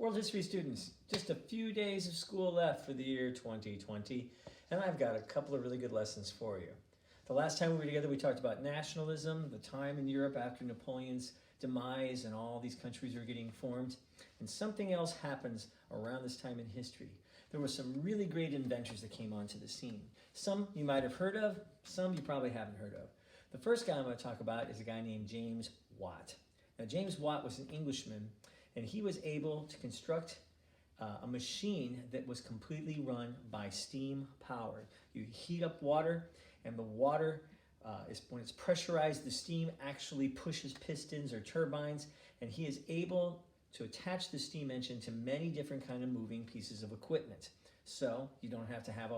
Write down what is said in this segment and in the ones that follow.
World History students, just a few days of school left for the year 2020, and I've got a couple of really good lessons for you. The last time we were together, we talked about nationalism, the time in Europe after Napoleon's demise and all these countries were getting formed, and something else happens around this time in history. There were some really great inventors that came onto the scene. Some you might have heard of, some you probably haven't heard of. The first guy I'm going to talk about is a guy named James Watt. Now, James Watt was an Englishman, and he was able to construct a machine that was completely run by steam powered. You heat up water, and the water, when it's pressurized, the steam actually pushes pistons or turbines, and he is able to attach the steam engine to many different kind of moving pieces of equipment. So you don't have to have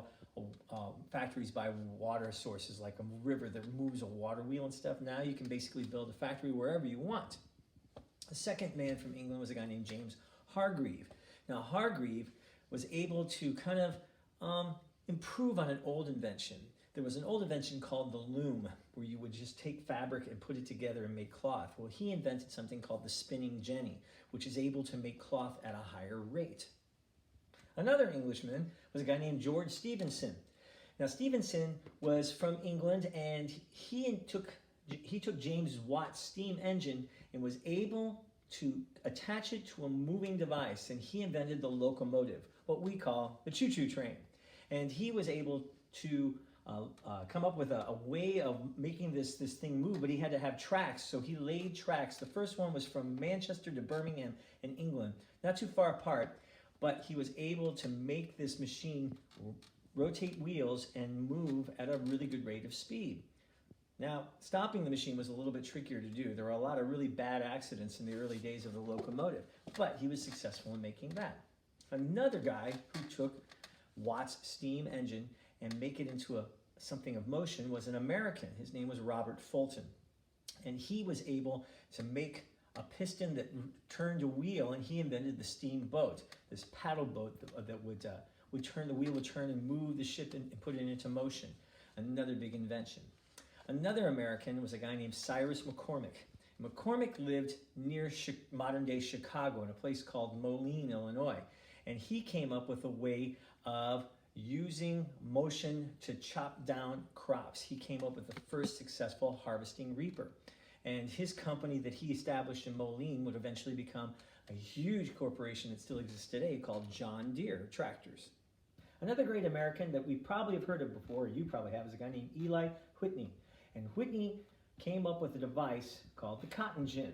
factories by water sources like a river that moves a water wheel and stuff. Now you can basically build a factory wherever you want. The second man from England was a guy named James Hargreave. Now Hargreave was able to kind of improve on an old invention. There was an old invention called the loom, where you would just take fabric and put it together and make cloth. Well, he invented something called the spinning jenny, which is able to make cloth at a higher rate. Another Englishman was a guy named George Stephenson. Now Stephenson was from England, and he took James Watt's steam engine and was able to attach it to a moving device, and he invented the locomotive, what we call the choo-choo train. And he was able to come up with a way of making this thing move, but he had to have tracks, so he laid tracks. The first one was from Manchester to Birmingham in England, not too far apart, but he was able to make this machine rotate wheels and move at a really good rate of speed. Now, stopping the machine was a little bit trickier to do. There were a lot of really bad accidents in the early days of the locomotive, but he was successful in making that. Another guy who took Watt's steam engine and make it into something of motion was an American. His name was Robert Fulton, and he was able to make a piston that turned a wheel, and he invented the steamboat, this paddle boat that would turn, the wheel would turn and move the ship and put it into motion. Another big invention. Another American was a guy named Cyrus McCormick. McCormick lived near modern-day Chicago in a place called Moline, Illinois, and he came up with a way of using motion to chop down crops. He came up with the first successful harvesting reaper. And his company that he established in Moline would eventually become a huge corporation that still exists today called John Deere Tractors. Another great American that we probably have heard of before, or you probably have, is a guy named Eli Whitney. And Whitney came up with a device called the cotton gin.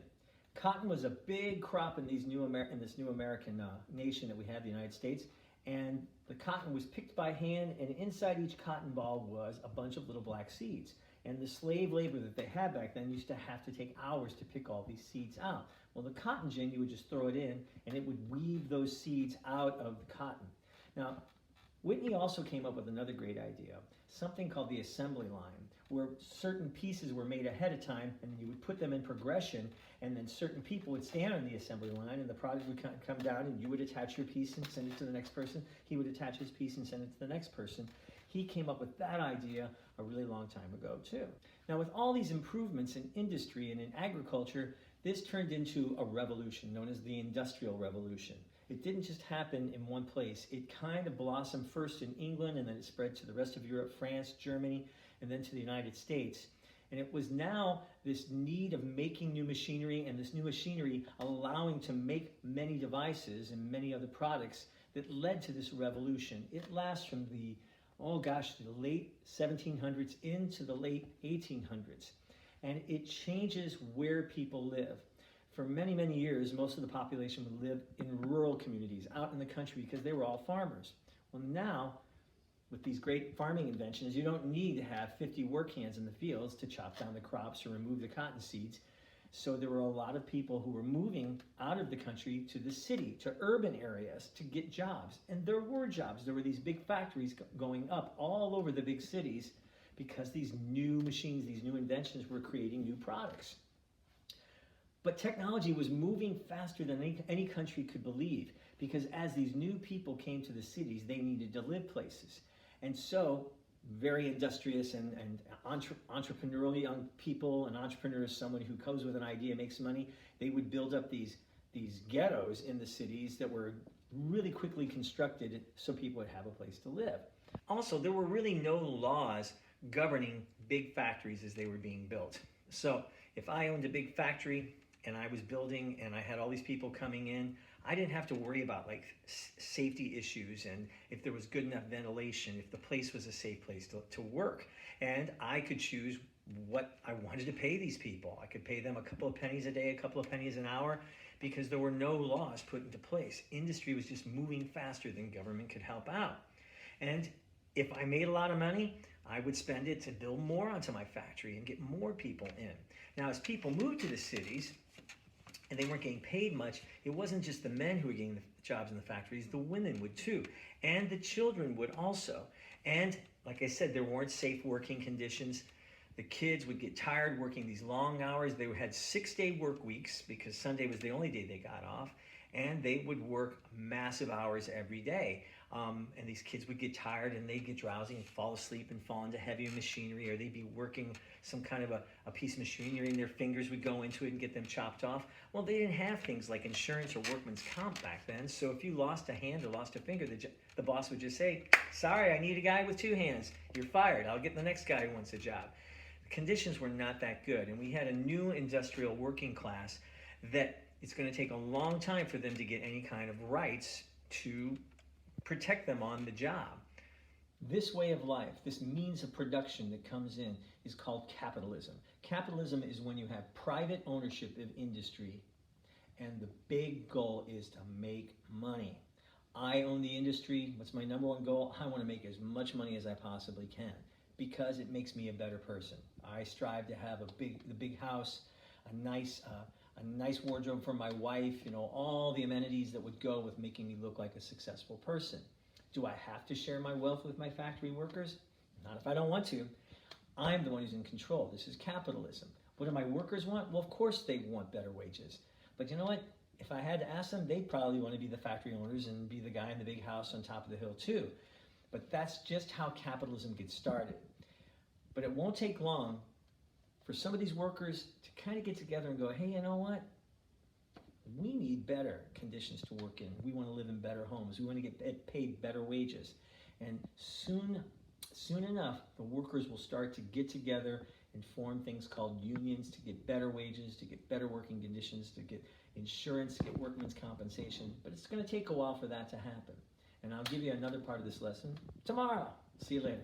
Cotton was a big crop in this new American nation that we have, the United States. And the cotton was picked by hand, and inside each cotton ball was a bunch of little black seeds. And the slave labor that they had back then used to have to take hours to pick all these seeds out. Well, the cotton gin, you would just throw it in, and it would weave those seeds out of the cotton. Now, Whitney also came up with another great idea, something called the assembly line, where certain pieces were made ahead of time, and you would put them in progression, and then certain people would stand on the assembly line, and the product would come down, and you would attach your piece and send it to the next person. He would attach his piece and send it to the next person. He came up with that idea a really long time ago, too. Now, with all these improvements in industry and in agriculture, this turned into a revolution known as the Industrial Revolution. It didn't just happen in one place. It kind of blossomed first in England, and then it spread to the rest of Europe, France, Germany, and then to the United States. And it was now this need of making new machinery, and this new machinery allowing to make many devices and many other products that led to this revolution. It lasts from the late 1700s into the late 1800s. And it changes where people live. For many, many years, most of the population would live in rural communities, out in the country, because they were all farmers. Well, now, with these great farming inventions, you don't need to have 50 work hands in the fields to chop down the crops or remove the cotton seeds. So there were a lot of people who were moving out of the country to the city, to urban areas, to get jobs. And there were jobs. There were these big factories going up all over the big cities because these new machines, these new inventions were creating new products. But technology was moving faster than any country could believe, because as these new people came to the cities, they needed to live places. And so very industrious and entrepreneurial young people, an entrepreneur is someone who comes with an idea, makes money. They would build up these these ghettos in the cities that were really quickly constructed so people would have a place to live. Also, there were really no laws governing big factories as they were being built. So if I owned a big factory and I was building and I had all these people coming in, I didn't have to worry about like safety issues and if there was good enough ventilation, if the place was a safe place to work. And I could choose what I wanted to pay these people. I could pay them a couple of pennies a day, a couple of pennies an hour, because there were no laws put into place. Industry was just moving faster than government could help out. And if I made a lot of money, I would spend it to build more onto my factory and get more people in. Now, as people moved to the cities and they weren't getting paid much, it wasn't just the men who were getting the jobs in the factories, the women would too. And the children would also. And like I said, there weren't safe working conditions. The kids would get tired working these long hours. They had 6-day work weeks because Sunday was the only day they got off. And they would work massive hours every day. And these kids would get tired and they'd get drowsy and fall asleep and fall into heavy machinery, or they'd be working some kind of a piece of machinery and their fingers would go into it and get them chopped off. Well, they didn't have things like insurance or workman's comp back then. So if you lost a hand or lost a finger, the boss would just say, sorry, I need a guy with 2 hands. You're fired. I'll get the next guy who wants a job. The conditions were not that good. And we had a new industrial working class that it's going to take a long time for them to get any kind of rights to protect them on the job. This way of life, this means of production that comes in, is called capitalism. Capitalism is when you have private ownership of industry and the big goal is to make money. I own the industry. What's my number one goal? I want to make as much money as I possibly can because it makes me a better person. I strive to have the big house, a nice wardrobe for my wife, all the amenities that would go with making me look like a successful person. Do I have to share my wealth with my factory workers? Not if I don't want to. I'm the one who's in control. This is capitalism. What do my workers want? Well, of course they want better wages. But you know what? If I had to ask them, they'd probably want to be the factory owners and be the guy in the big house on top of the hill too. But that's just how capitalism gets started. But it won't take long for some of these workers to kind of get together and go, hey, you know what? We need better conditions to work in. We want to live in better homes. We want to get paid better wages. And soon enough, the workers will start to get together and form things called unions to get better wages, to get better working conditions, to get insurance, to get workman's compensation. But it's going to take a while for that to happen. And I'll give you another part of this lesson tomorrow. See you later.